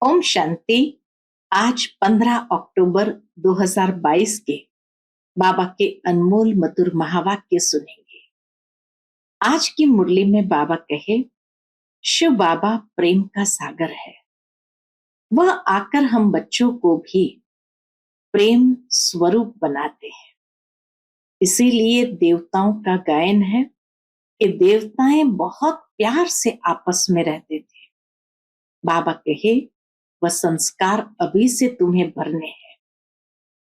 ओम शांति। आज 15 अक्टूबर 2022 के बाबा के अनमोल मधुर महावाक्य सुनेंगे। आज की मुरली में बाबा कहे, शिव बाबा प्रेम का सागर है। वह आकर हम बच्चों को भी प्रेम स्वरूप बनाते हैं। इसीलिए देवताओं का गायन है कि देवताएं बहुत प्यार से आपस में रहते थे। बाबा कहे, वह संस्कार अभी से तुम्हें भरने हैं।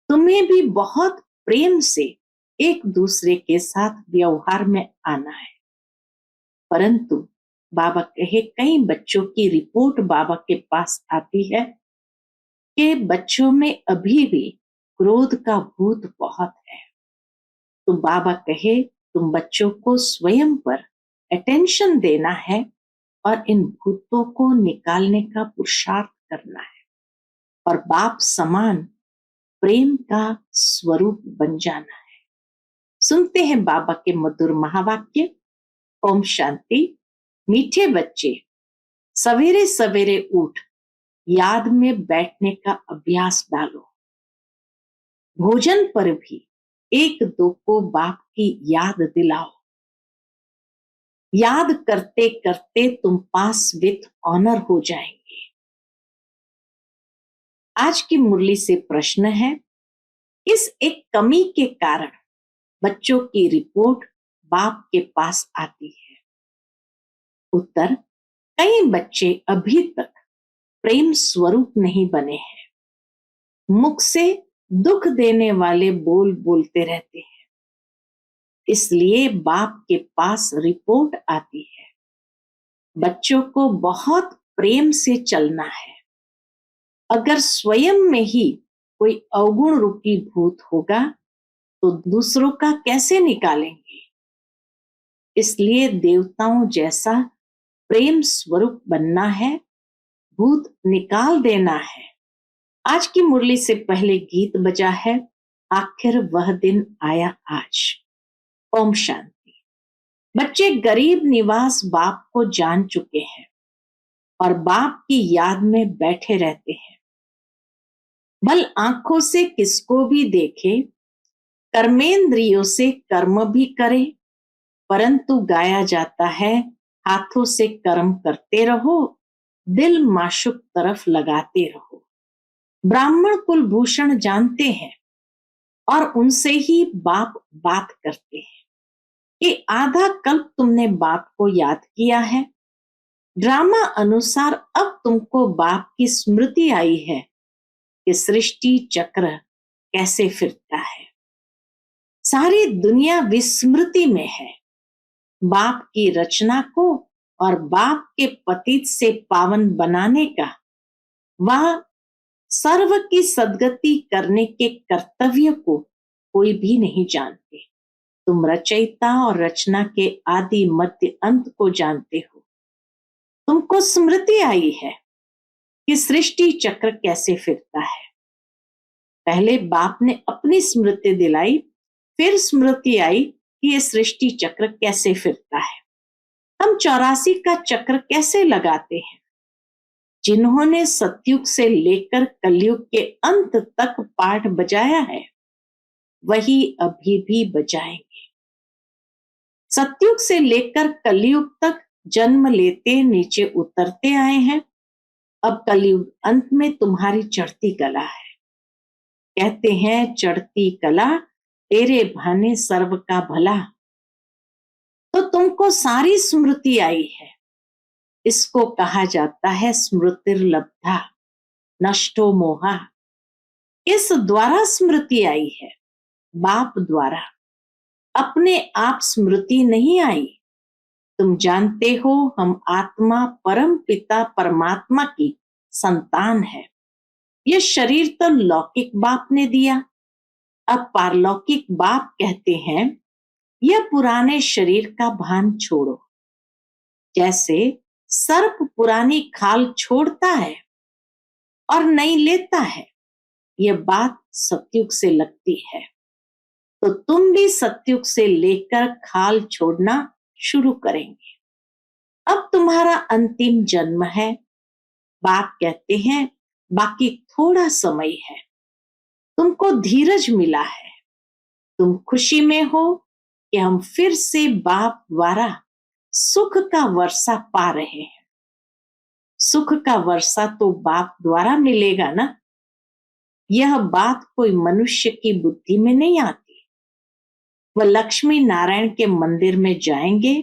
तुम्हें भी बहुत प्रेम से एक दूसरे के साथ व्यवहार में आना है। परंतु बाबा कहे, कई बच्चों की रिपोर्ट बाबा के पास आती है कि बच्चों में अभी भी क्रोध का भूत बहुत है। तो बाबा कहे, तुम बच्चों को स्वयं पर अटेंशन देना है और इन भूतों को निकालने का पुरुषार्थ करना है और बाप समान प्रेम का स्वरूप बन जाना है। सुनते हैं बाबा के मधुर महावाक्य। ओम शांति। मीठे बच्चे, सवेरे सवेरे उठ याद में बैठने का अभ्यास डालो। भोजन पर भी एक दो को बाप की याद दिलाओ। याद करते करते तुम पास विथ ऑनर हो जाएंगे। आज की मुरली से प्रश्न है, इस एक कमी के कारण बच्चों की रिपोर्ट बाप के पास आती है। उत्तर, कई बच्चे अभी तक प्रेम स्वरूप नहीं बने हैं। मुख से दुख देने वाले बोल बोलते रहते हैं। इसलिए बाप के पास रिपोर्ट आती है। बच्चों को बहुत प्रेम से चलना है। अगर स्वयं में ही कोई अवगुण रूपी भूत होगा तो दूसरों का कैसे निकालेंगे। इसलिए देवताओं जैसा प्रेम स्वरूप बनना है, भूत निकाल देना है। आज की मुरली से पहले गीत बजा है, आखिर वह दिन आया आज। ओम शांति। बच्चे गरीब निवास बाप को जान चुके हैं और बाप की याद में बैठे रहते हैं। भल आंखों से किसको भी देखे, कर्मेंद्रियों से कर्म भी करे, परंतु गाया जाता है, हाथों से कर्म करते रहो, दिल माशुक तरफ लगाते रहो। ब्राह्मण कुल भूषण जानते हैं और उनसे ही बाप बात करते हैं कि आधा कल्प तुमने बाप को याद किया है। ड्रामा अनुसार अब तुमको बाप की स्मृति आई है कि सृष्टि चक्र कैसे फिरता है। सारी दुनिया विस्मृति में है। बाप की रचना को और बाप के पतित से पावन बनाने का, वह सर्व की सद्गति करने के कर्तव्य को कोई भी नहीं जानते। तुम रचयिता और रचना के आदि मध्य अंत को जानते हो। तुमको स्मृति आई है कि सृष्टि चक्र कैसे फिरता है। पहले बाप ने अपनी स्मृति दिलाई, फिर स्मृति आई कि ये सृष्टि चक्र कैसे फिरता है। हम 84 का चक्र कैसे लगाते हैं। जिन्होंने सतयुग से लेकर कलयुग के अंत तक पाठ बजाया है, वही अभी भी बजाएंगे। सतयुग से लेकर कलयुग तक जन्म लेते नीचे उतरते आए हैं। अब कलयुग अंत में तुम्हारी चढ़ती कला है। कहते हैं, चढ़ती कला तेरे भाने सर्व का भला। तो तुमको सारी स्मृति आई है। इसको कहा जाता है स्मृतिर्लब्धा नष्टो मोहा। इस द्वारा स्मृति आई है, बाप द्वारा। अपने आप स्मृति नहीं आई। तुम जानते हो, हम आत्मा परम पिता परमात्मा की संतान है। यह शरीर तो लौकिक बाप ने दिया। अब पारलौकिक बाप कहते हैं, यह पुराने शरीर का भान छोड़ो। जैसे सर्प पुरानी खाल छोड़ता है और नई लेता है, यह बात सतयुग से लगती है। तो तुम भी सतयुग से लेकर खाल छोड़ना शुरू करेंगे। अब तुम्हारा अंतिम जन्म है। बाप कहते हैं बाकी थोड़ा समय है, तुमको धीरज मिला है, तुम खुशी में हो कि हम फिर से बाप द्वारा सुख का वर्षा पा रहे हैं। सुख का वर्षा तो बाप द्वारा मिलेगा ना। यह बात कोई मनुष्य की बुद्धि में नहीं आती। वह लक्ष्मी नारायण के मंदिर में जाएंगे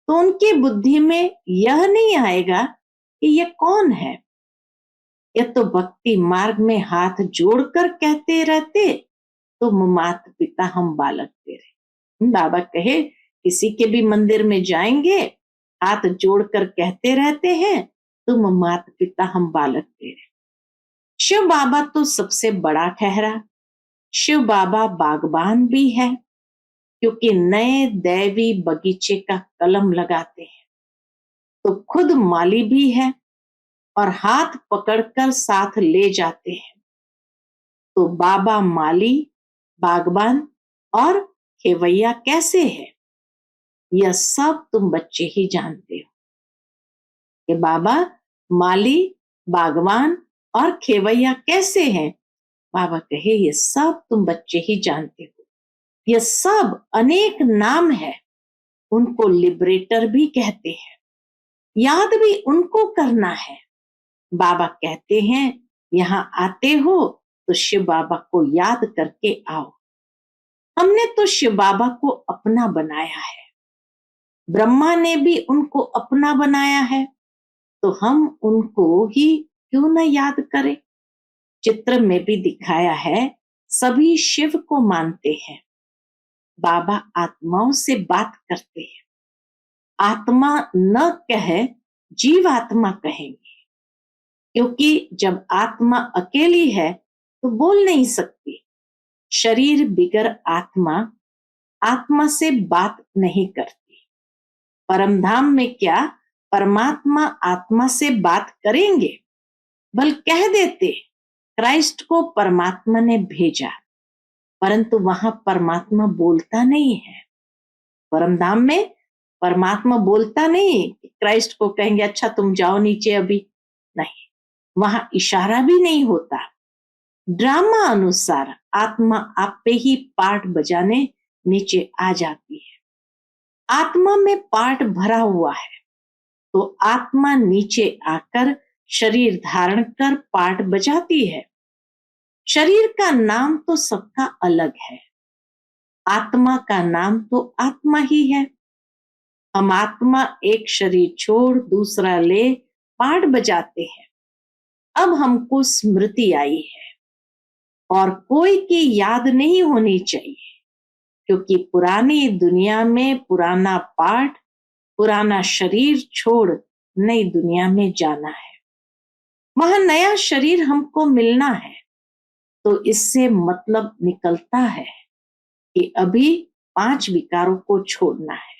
तो उनकी बुद्धि में यह नहीं आएगा कि यह कौन है। यह तो भक्ति मार्ग में हाथ जोड़कर कहते रहते, तुम माता पिता हम बालक तेरे। बाबा कहे किसी के भी मंदिर में जाएंगे, हाथ जोड़कर कहते रहते हैं, तुम माता पिता हम बालक तेरे। शिव बाबा तो सबसे बड़ा ठहरा। शिव बाबा बागबान भी है, क्योंकि नए दैवी बगीचे का कलम लगाते हैं, तो खुद माली भी है और हाथ पकड़कर साथ ले जाते हैं। तो बाबा माली, बागबान और खेवैया कैसे है, यह सब तुम बच्चे ही जानते हो कि बाबा माली, बागवान और खेवैया कैसे हैं। बाबा कहे ये सब तुम बच्चे ही जानते हो। ये सब अनेक नाम है, उनको लिबरेटर भी कहते हैं, याद भी उनको करना है। बाबा कहते हैं यहाँ आते हो तो शिव बाबा को याद करके आओ। हमने तो शिव बाबा को अपना बनाया है, ब्रह्मा ने भी उनको अपना बनाया है, तो हम उनको ही क्यों न याद करें। चित्र में भी दिखाया है, सभी शिव को मानते हैं। बाबा आत्माओं से बात करते हैं। आत्मा न कहे, जीव आत्मा कहेंगे, क्योंकि जब आत्मा अकेली है तो बोल नहीं सकती। शरीर बिगर आत्मा, आत्मा से बात नहीं करती। परमधाम में क्या परमात्मा आत्मा से बात करेंगे, बल कह देते क्राइस्ट को परमात्मा ने भेजा, परंतु वहां परमात्मा बोलता नहीं है। परमधाम में परमात्मा बोलता नहीं कि क्राइस्ट को कहेंगे अच्छा तुम जाओ नीचे अभी, नहीं, वहां इशारा भी नहीं होता। ड्रामा अनुसार आत्मा आप पे ही पार्ट बजाने नीचे आ जाती है। आत्मा में पार्ट भरा हुआ है, तो आत्मा नीचे आकर शरीर धारण कर पार्ट बजाती है। शरीर का नाम तो सबका अलग है, आत्मा का नाम तो आत्मा ही है। हम आत्मा एक शरीर छोड़ दूसरा ले पार्ट बजाते हैं। अब हमको स्मृति आई है और कोई की याद नहीं होनी चाहिए, क्योंकि पुरानी दुनिया में पुराना पार्ट, पुराना शरीर छोड़ नई दुनिया में जाना है। वहां नया शरीर हमको मिलना है, तो इससे मतलब निकलता है कि अभी 5 विकारों को छोड़ना है।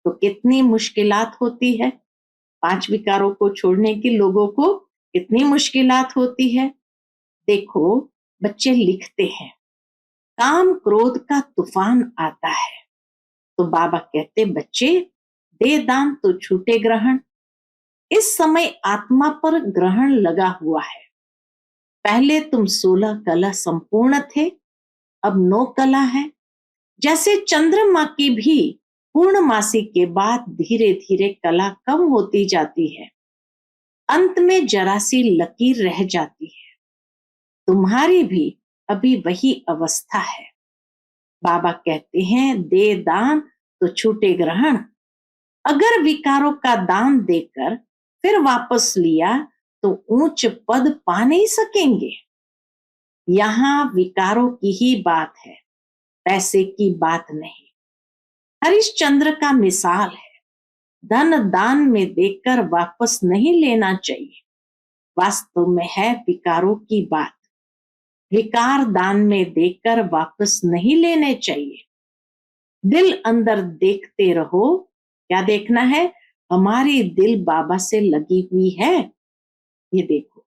तो कितनी मुश्किलात होती है 5 विकारों को छोड़ने की, लोगों को कितनी मुश्किलात होती है। देखो बच्चे लिखते हैं काम क्रोध का तूफान आता है, तो बाबा कहते बच्चे दे दान तो छूटे ग्रहण। इस समय आत्मा पर ग्रहण लगा हुआ है। पहले तुम 16 कला संपूर्ण थे, अब 9 कला है। जैसे चंद्रमा की भी पूर्णमासी के बाद धीरे धीरे कला कम होती जाती है, अंत में जरा सी लकीर रह जाती है। तुम्हारी भी अभी वही अवस्था है। बाबा कहते हैं दे दान तो छूटे ग्रहण। अगर विकारों का दान देकर फिर वापस लिया तो ऊंच पद पा नहीं सकेंगे। यहां विकारों की ही बात है, पैसे की बात नहीं। हरिश्चंद्र का मिसाल है, धन दान में देकर वापस नहीं लेना चाहिए। वास्तव में है विकारों की बात, विकार दान में देकर वापस नहीं लेने चाहिए। दिल अंदर देखते रहो। क्या देखना है, हमारी दिल बाबा से लगी हुई है, ये देखो,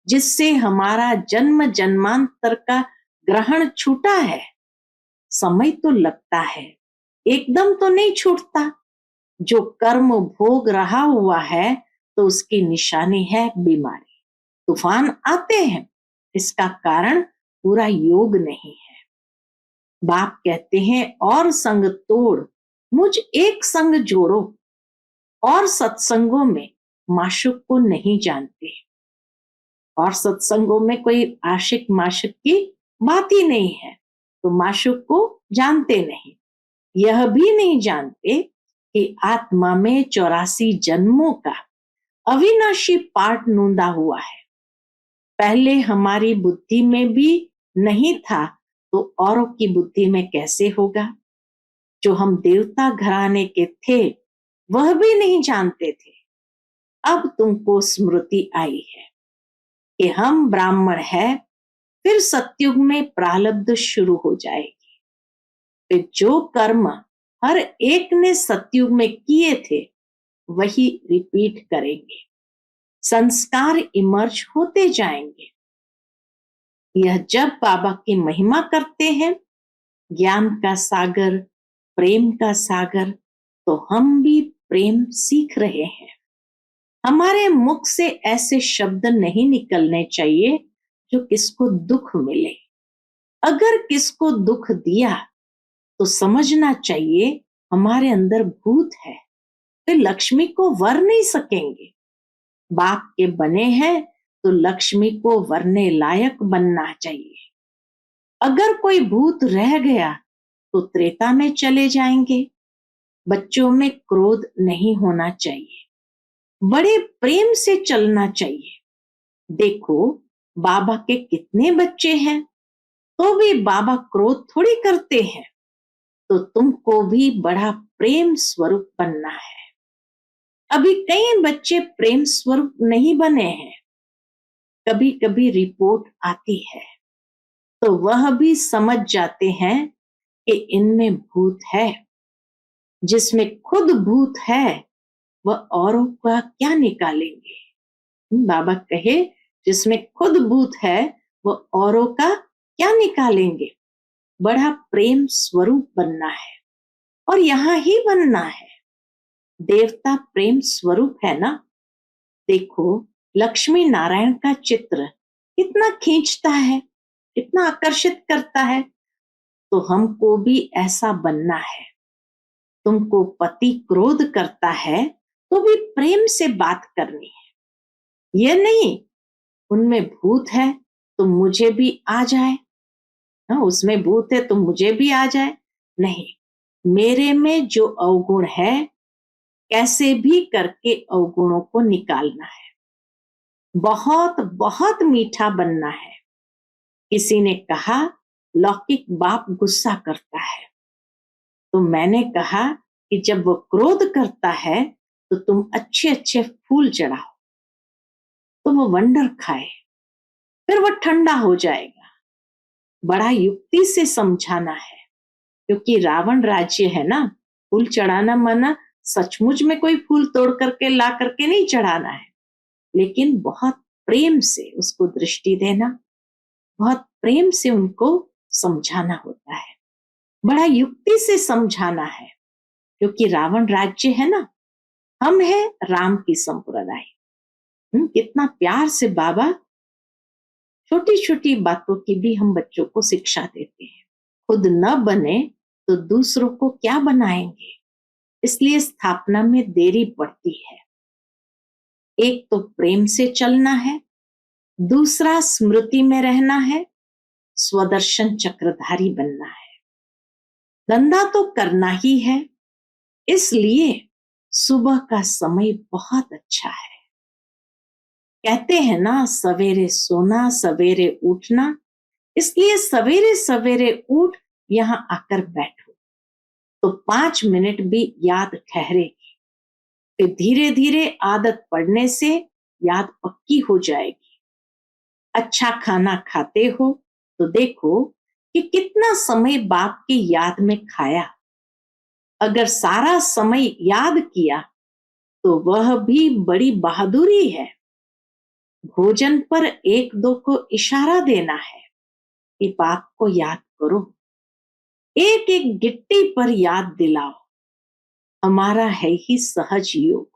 जिससे हमारा जन्म जन्मांतर का ग्रहण छूटा है। समय तो लगता है, एकदम तो नहीं छूटता। जो कर्म भोग रहा हुआ है तो उसकी निशानी है बीमारी। तूफान आते हैं, इसका कारण पूरा योग नहीं है। बाप कहते हैं और संग तोड़ मुझ एक संग जोड़ो, और सत्संगों में माशुक को नहीं जानते, और सत्संगों में कोई आशिक माशिक की बात ही नहीं है, तो माशुक को जानते नहीं। यह भी नहीं जानते कि आत्मा में 84 जन्मों का अविनाशी पाठ नूंदा हुआ है। पहले हमारी बुद्धि में भी नहीं था, तो औरों की बुद्धि में कैसे होगा? जो हम देवता घराने के थे वह भी नहीं जानते थे। अब तुमको स्मृति आई है कि हम ब्राह्मण है, फिर सतयुग में प्रारब्ध शुरू हो जाएगी। फिर जो कर्म हर एक ने सतयुग में किए थे वही रिपीट करेंगे, संस्कार इमर्ज होते जाएंगे। यह जब बाबा की महिमा करते हैं, ज्ञान का सागर, प्रेम का सागर, तो हम भी प्रेम सीख रहे हैं। हमारे मुख से ऐसे शब्द नहीं निकलने चाहिए जो किसको दुख मिले। अगर किसको दुख दिया तो समझना चाहिए हमारे अंदर भूत है, वे लक्ष्मी को वर नहीं सकेंगे। बाप के बने हैं तो लक्ष्मी को वरने लायक बनना चाहिए। अगर कोई भूत रह गया तो त्रेता में चले जाएंगे। बच्चों में क्रोध नहीं होना चाहिए, बड़े प्रेम से चलना चाहिए। देखो बाबा के कितने बच्चे हैं, तो भी बाबा क्रोध थोड़ी करते हैं। तो तुमको भी बड़ा प्रेम स्वरूप बनना है। अभी कई बच्चे प्रेम स्वरूप नहीं बने हैं। कभी कभी रिपोर्ट आती है तो वह भी समझ जाते हैं कि इनमें भूत है। जिसमें खुद भूत है वह औरों का क्या निकालेंगे? बाबा कहे जिसमें खुद भूत है वह औरों का क्या निकालेंगे? बड़ा प्रेम स्वरूप बनना है, और यहां ही बनना है। देवता प्रेम स्वरूप है ना। देखो लक्ष्मी नारायण का चित्र कितना खींचता है, कितना आकर्षित करता है। तो हमको भी ऐसा बनना है। तुमको पति क्रोध करता है तो भी प्रेम से बात करनी है। यह नहीं उनमें भूत है तो मुझे भी आ जाए, उसमें भूत है तो मुझे भी आ जाए। नहीं, मेरे में जो अवगुण है कैसे भी करके अवगुणों को निकालना है। बहुत बहुत मीठा बनना है। किसी ने कहा लौकिक बाप गुस्सा करता है, तो मैंने कहा कि जब वो क्रोध करता है तो तुम अच्छे अच्छे फूल चढ़ाओ तो वो वंडर खाए, फिर वो ठंडा हो जाएगा। बड़ा युक्ति से समझाना है, क्योंकि रावण राज्य है ना। फूल चढ़ाना माना सचमुच में कोई फूल तोड़ करके ला करके नहीं चढ़ाना है, लेकिन बहुत प्रेम से उसको दृष्टि देना, बहुत प्रेम से उनको समझाना होता है। बड़ा युक्ति से समझाना है, क्योंकि रावण राज्य है ना, हम है राम की संप्रदाय। कितना प्यार से बाबा छोटी छोटी बातों की भी हम बच्चों को शिक्षा देते हैं। खुद न बने तो दूसरों को क्या बनाएंगे, इसलिए स्थापना में देरी पड़ती है। एक तो प्रेम से चलना है, दूसरा स्मृति में रहना है, स्वदर्शन चक्रधारी बनना है। धंधा तो करना ही है, इसलिए सुबह का समय बहुत अच्छा है। कहते हैं ना सवेरे सोना सवेरे उठना, इसलिए सवेरे सवेरे उठ यहां आकर बैठो तो 5 मिनट भी याद ठहरेगी। फिर धीरे धीरे आदत पड़ने से याद पक्की हो जाएगी। अच्छा खाना खाते हो तो देखो कि कितना समय बाप की याद में खाया। अगर सारा समय याद किया तो वह भी बड़ी बहादुरी है। भोजन पर एक दो को इशारा देना है कि बाप को याद करो। एक एक गिट्टी पर याद दिलाओ। हमारा है ही सहज योग।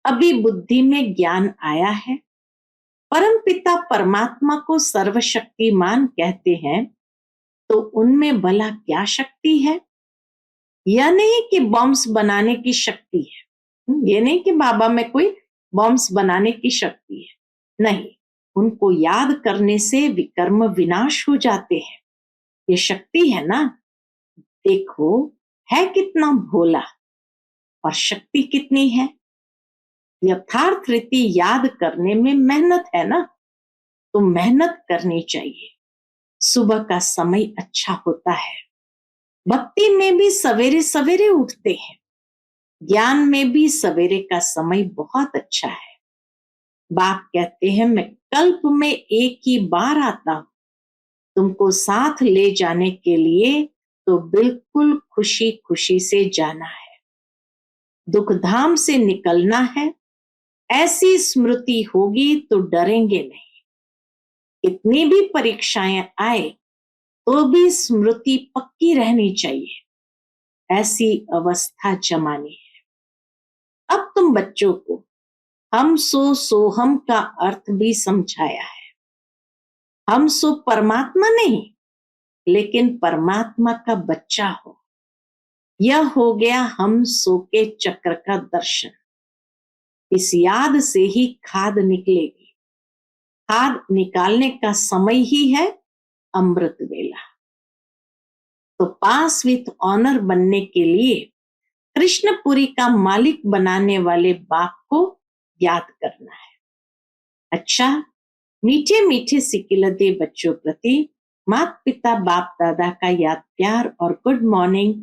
अभी बुद्धि में ज्ञान आया है, परम पिता परमात्मा को सर्वशक्तिमान कहते हैं, तो उनमें भला क्या शक्ति है? यह नहीं कि बॉम्ब्स बनाने की शक्ति है, ये नहीं कि बाबा में कोई बॉम्ब्स बनाने की शक्ति है, नहीं, उनको याद करने से विकर्म विनाश हो जाते हैं। ये शक्ति है ना, देखो है कितना भोला और शक्ति कितनी है। यथार्थ रीति याद करने में मेहनत है ना, तो मेहनत करनी चाहिए। सुबह का समय अच्छा होता है, भक्ति में भी सवेरे सवेरे उठते हैं, ज्ञान में भी सवेरे का समय बहुत अच्छा है। बाप कहते हैं मैं कल्प में एक ही बार आता हूं, तुमको साथ ले जाने के लिए, तो बिल्कुल खुशी खुशी से जाना है, दुख धाम से निकलना है। ऐसी स्मृति होगी तो डरेंगे नहीं। इतनी भी परीक्षाएं आए तो भी स्मृति पक्की रहनी चाहिए, ऐसी अवस्था जमानी है। अब तुम बच्चों को हम सो सोहम का अर्थ भी समझाया है। हम सो परमात्मा नहीं, लेकिन परमात्मा का बच्चा हो, यह हो गया हम सो के चक्र का दर्शन। इस याद से ही खाद निकलेगी। खाद निकालने का समय ही है अमृत वेला। तो पास विथ ऑनर बनने के लिए कृष्णपुरी का मालिक बनाने वाले बाप को याद करना है। अच्छा, मीठे मीठे सिकिलते बच्चों प्रति माता पिता बाप दादा का याद प्यार और गुड मॉर्निंग।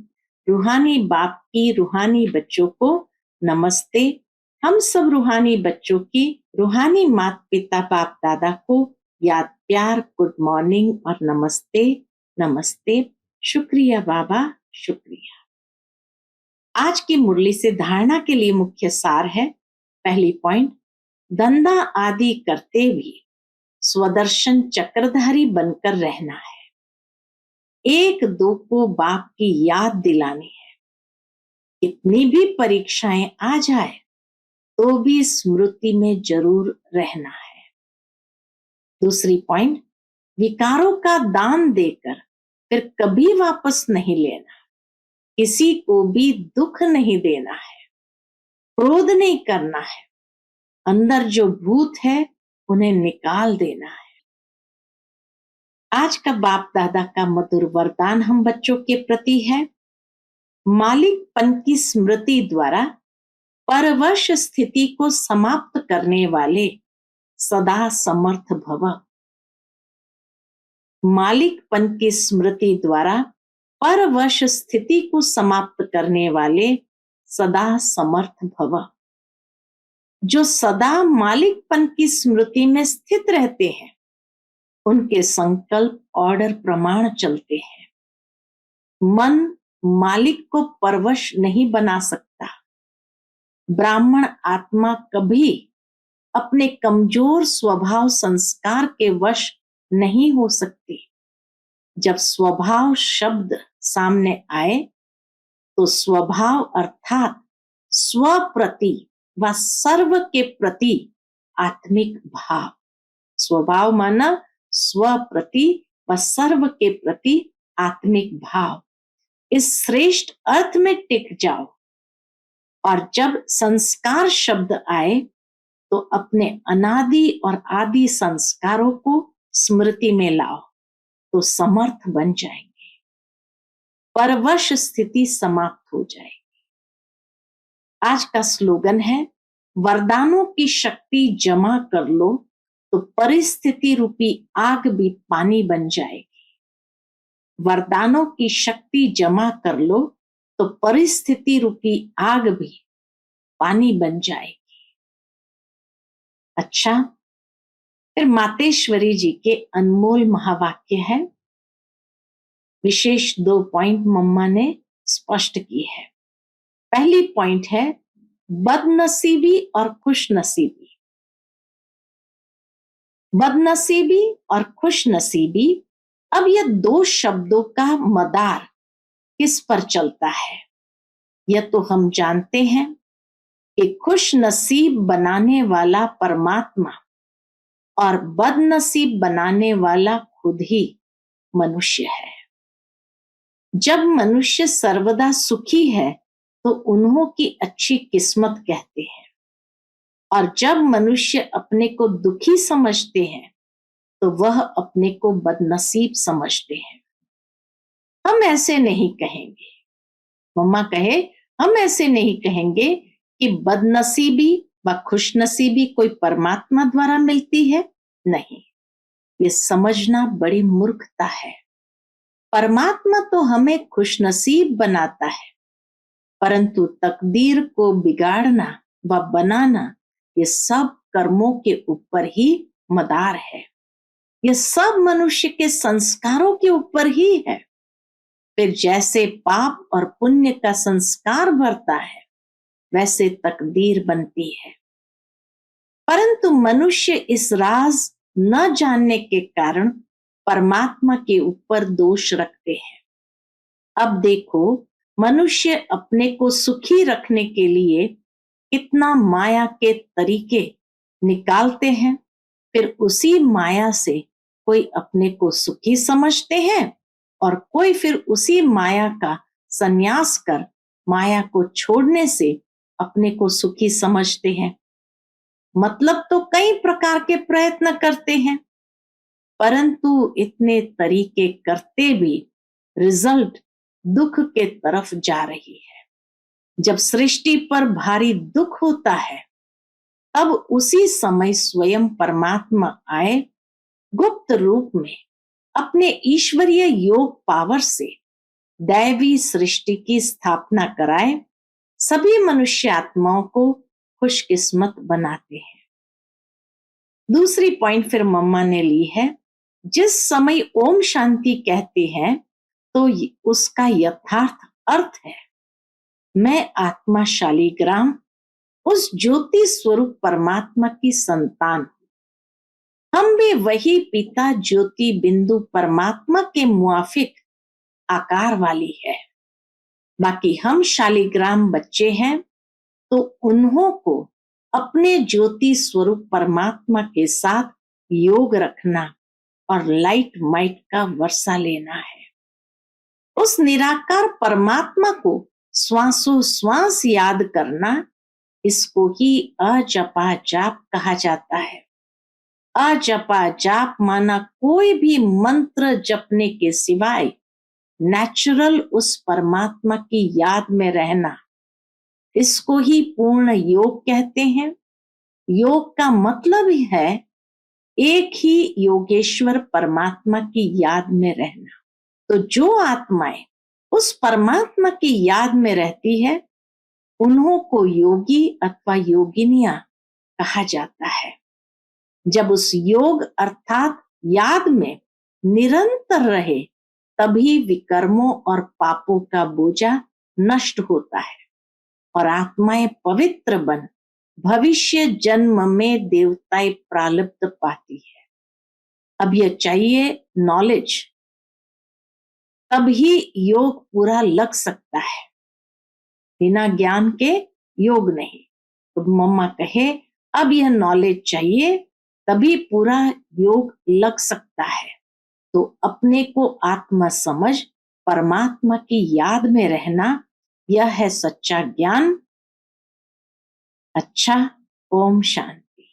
रूहानी बाप की रूहानी बच्चों को नमस्ते। हम सब रूहानी बच्चों की रूहानी माता पिता बाप दादा को याद प्यार, गुड मॉर्निंग और नमस्ते नमस्ते। शुक्रिया बाबा, शुक्रिया। आज की मुरली से धारणा के लिए मुख्य सार है। पहली पॉइंट, धंधा आदि करते भी स्वदर्शन चक्रधारी बनकर रहना है। एक दो को बाप की याद दिलानी है। कितनी भी परीक्षाएं आ जाए तो भी स्मृति में जरूर रहना है। दूसरी पॉइंट, विकारों का दान देकर फिर कभी वापस नहीं लेना। किसी को भी दुख नहीं देना है, क्रोध नहीं करना है। अंदर जो भूत है उन्हें निकाल देना है। आज का बाप दादा का मधुर वरदान हम बच्चों के प्रति है। मालिकपन की स्मृति द्वारा परवश स्थिति को समाप्त करने वाले सदा समर्थ भव। मालिकपन की स्मृति द्वारा परवश स्थिति को समाप्त करने वाले सदा समर्थ भव। जो सदा मालिकपन की स्मृति में स्थित रहते हैं, उनके संकल्प ऑर्डर प्रमाण चलते हैं। मन मालिक को परवश नहीं बना सकता। ब्राह्मण आत्मा कभी अपने कमजोर स्वभाव संस्कार के वश नहीं हो सकती। जब स्वभाव शब्द सामने आए तो स्वभाव अर्थात स्व प्रति व सर्व के प्रति आत्मिक भाव। स्वभाव माना स्व प्रति व सर्व के प्रति आत्मिक भाव। इस श्रेष्ठ अर्थ में टिक जाओ, और जब संस्कार शब्द आए तो अपने अनादि और आदि संस्कारों को स्मृति में लाओ, तो समर्थ बन जाएंगे। परवश स्थिति समाप्त हो जाएगी। आज का स्लोगन है, वरदानों की शक्ति जमा कर लो तो परिस्थिति रूपी आग भी पानी बन जाएगी। वरदानों की शक्ति जमा कर लो तो परिस्थिति रूपी आग भी पानी बन जाएगी। अच्छा, फिर मातेश्वरी जी के अनमोल महावाक्य है। विशेष 2 पॉइंट मम्मा ने स्पष्ट की है। पहली पॉइंट है बदनसीबी और खुशनसीबी। बदनसीबी और खुशनसीबी, अब यह 2 शब्दों का मदार किस पर चलता है, यह तो हम जानते हैं कि खुश नसीब बनाने वाला परमात्मा और बदनसीब बनाने वाला खुद ही मनुष्य है। जब मनुष्य सर्वदा सुखी है तो उन्हों की अच्छी किस्मत कहते हैं, और जब मनुष्य अपने को दुखी समझते हैं तो वह अपने को बदनसीब समझते हैं। हम ऐसे नहीं कहेंगे, मम्मा कहे, हम ऐसे नहीं कहेंगे कि बदनसीबी व खुशनसीबी कोई परमात्मा द्वारा मिलती है। नहीं, ये समझना बड़ी मूर्खता है। परमात्मा तो हमें खुशनसीब बनाता है, परंतु तकदीर को बिगाड़ना व बनाना ये सब कर्मों के ऊपर ही मदार है। ये सब मनुष्य के संस्कारों के ऊपर ही है। फिर जैसे पाप और पुण्य का संस्कार बढ़ता है वैसे तकदीर बनती है। परंतु मनुष्य इस राज न जानने के कारण परमात्मा के ऊपर दोष रखते हैं। अब देखो, मनुष्य अपने को सुखी रखने के लिए कितना माया के तरीके निकालते हैं, फिर उसी माया से कोई अपने को सुखी समझते हैं और कोई फिर उसी माया का संन्यास कर माया को छोड़ने से अपने को सुखी समझते हैं। मतलब तो कई प्रकार के प्रयत्न करते हैं, परंतु इतने तरीके करते भी रिजल्ट दुख के तरफ जा रही है। जब सृष्टि पर भारी दुख होता है तब उसी समय स्वयं परमात्मा आए, गुप्त रूप में अपने ईश्वरीय योग पावर से दैवी सृष्टि की स्थापना कराए, सभी मनुष्य आत्माओं को खुशकिस्मत बनाते हैं। दूसरी पॉइंट फिर मम्मा ने ली है, जिस समय ओम शांति कहते हैं तो उसका यथार्थ अर्थ है, मैं आत्मा शालिग्राम उस ज्योति स्वरूप परमात्मा की संतान हूं। हम भी वही पिता ज्योति बिंदु परमात्मा के मुआफिक आकार वाली है। बाकी हम शालिग्राम बच्चे हैं तो उन्हों को अपने ज्योति स्वरूप परमात्मा के साथ योग रखना और लाइट माइट का वर्षा लेना है। उस निराकार परमात्मा को श्वासों श्वास याद करना, इसको ही अजपा जाप कहा जाता है। अजपा जाप माना कोई भी मंत्र जपने के सिवाय नेचुरल उस परमात्मा की याद में रहना, इसको ही पूर्ण योग कहते हैं। योग का मतलब है एक ही योगेश्वर परमात्मा की याद में रहना। तो जो आत्माएं उस परमात्मा की याद में रहती है उन्हों को योगी अथवा योगिनियां कहा जाता है। जब उस योग अर्थात याद में निरंतर रहे तभी विकर्मों और पापों का बोझा नष्ट होता है और आत्माएं पवित्र बन भविष्य जन्म में देवताएं प्रालब्ध पाती है। अब यह चाहिए नॉलेज, तभी योग पूरा लग सकता है, बिना ज्ञान के योग नहीं। तो मम्मा कहे अब यह नॉलेज चाहिए तभी पूरा योग लग सकता है। तो अपने को आत्मा समझ परमात्मा की याद में रहना, यह है सच्चा ज्ञान। अच्छा, Om Shanti.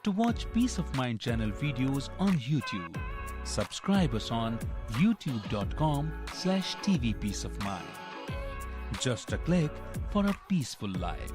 To watch Peace of Mind channel videos on YouTube, subscribe us on youtube.com/tvpeaceofmind. Just a click for a peaceful life.